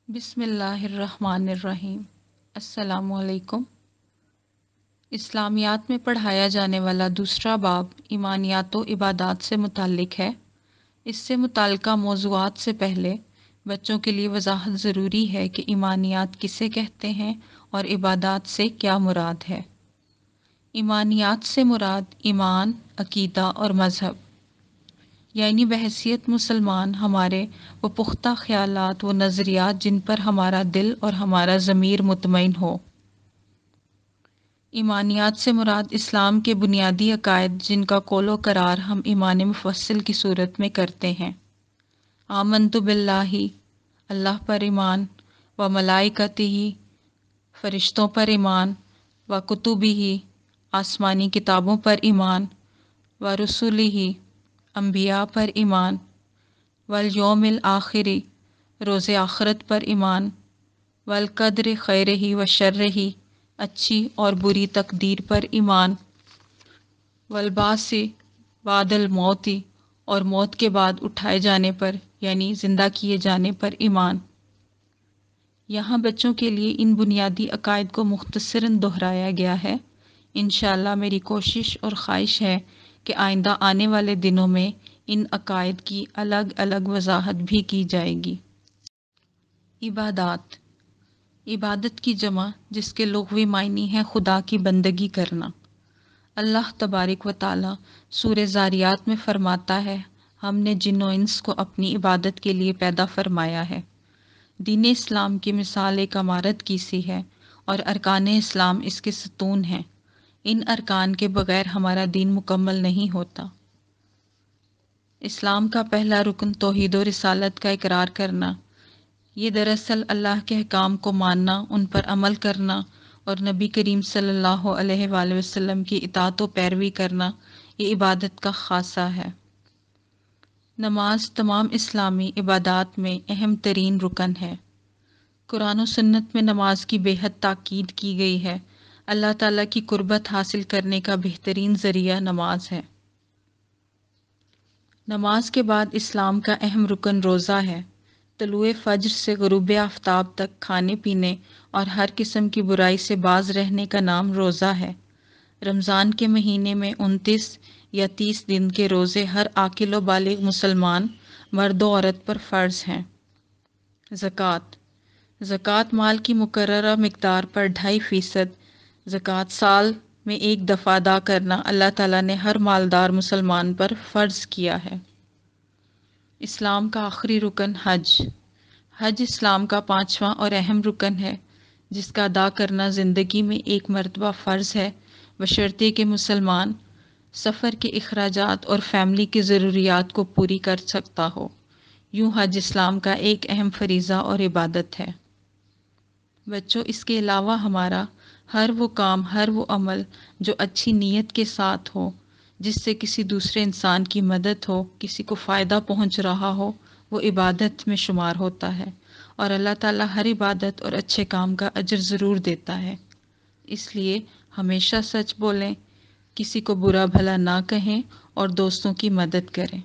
بسم اللہ الرحمن الرحیم۔ السلام علیکم۔ اسلامیات میں پڑھایا جانے والا دوسرا باب ایمانیات و عبادات سے متعلق ہے۔ اس سے متعلقہ موضوعات سے پہلے بچوں کے لیے وضاحت ضروری ہے کہ ایمانیات کسے کہتے ہیں اور عبادات سے کیا مراد ہے۔ ایمانیات سے مراد ایمان، عقیدہ اور مذہب، یعنی بحیثیت مسلمان ہمارے وہ پختہ خیالات و نظریات جن پر ہمارا دل اور ہمارا ضمیر مطمئن ہو۔ ایمانیات سے مراد اسلام کے بنیادی عقائد جن کا قول و قرار ہم ایمان مفصل کی صورت میں کرتے ہیں۔ آمنت باللہ، اللہ پر ایمان، و ملائکتہ، فرشتوں پر ایمان، و کتبہ، آسمانی کتابوں پر ایمان، و رسلہ، انبیاء پر ایمان، والیوم الآخر، روز آخرت پر ایمان، والقدر خیرہ و شرہ، اچھی اور بری تقدیر پر ایمان، والبعث بعد الموت، اور موت کے بعد اٹھائے جانے پر یعنی زندہ کیے جانے پر ایمان۔ یہاں بچوں کے لیے ان بنیادی عقائد کو مختصراً دہرایا گیا ہے۔ انشاءاللہ میری کوشش اور خواہش ہے کہ آئندہ آنے والے دنوں میں ان عقائد کی الگ الگ وضاحت بھی کی جائے گی۔ عبادات، عبادت کی جمع جس کے لغوی معنی ہے خدا کی بندگی کرنا۔ اللہ تبارک و تعالی سورہ ذاریات میں فرماتا ہے، ہم نے جن و انس کو اپنی عبادت کے لیے پیدا فرمایا ہے۔ دین اسلام کی مثال ایک عمارت کی سی ہے اور ارکان اسلام اس کے ستون ہیں۔ ان ارکان کے بغیر ہمارا دین مکمل نہیں ہوتا۔ اسلام کا پہلا رکن توحید و رسالت کا اقرار کرنا۔ یہ دراصل اللہ کے احکام کو ماننا، ان پر عمل کرنا اور نبی کریم صلی اللہ علیہ وآلہ وسلم کی اطاعت و پیروی کرنا، یہ عبادت کا خاصہ ہے۔ نماز تمام اسلامی عبادات میں اہم ترین رکن ہے۔ قرآن و سنت میں نماز کی بے حد تاکید کی گئی ہے۔ اللہ تعالیٰ کی قربت حاصل کرنے کا بہترین ذریعہ نماز ہے۔ نماز کے بعد اسلام کا اہم رکن روزہ ہے۔ طلوع فجر سے غروب آفتاب تک کھانے پینے اور ہر قسم کی برائی سے باز رہنے کا نام روزہ ہے۔ رمضان کے مہینے میں 29 یا 30 دن کے روزے ہر عاقل و بالغ مسلمان مرد و عورت پر فرض ہیں۔ زکوٰۃ، زکوٰۃ مال کی مقررہ مقدار پر 2.5% زکوٰۃ سال میں ایک دفعہ ادا کرنا اللہ تعالیٰ نے ہر مالدار مسلمان پر فرض کیا ہے۔ اسلام کا آخری رکن حج، حج اسلام کا 5واں اور اہم رکن ہے جس کا ادا کرنا زندگی میں ایک مرتبہ فرض ہے، بشرطے کہ مسلمان سفر کے اخراجات اور فیملی کی ضروریات کو پوری کر سکتا ہو۔ یوں حج اسلام کا ایک اہم فریضہ اور عبادت ہے۔ بچوں، اس کے علاوہ ہمارا ہر وہ کام، ہر وہ عمل جو اچھی نیت کے ساتھ ہو، جس سے کسی دوسرے انسان کی مدد ہو، کسی کو فائدہ پہنچ رہا ہو، وہ عبادت میں شمار ہوتا ہے، اور اللہ تعالیٰ ہر عبادت اور اچھے کام کا اجر ضرور دیتا ہے۔ اس لیے ہمیشہ سچ بولیں، کسی کو برا بھلا نہ کہیں اور دوستوں کی مدد کریں۔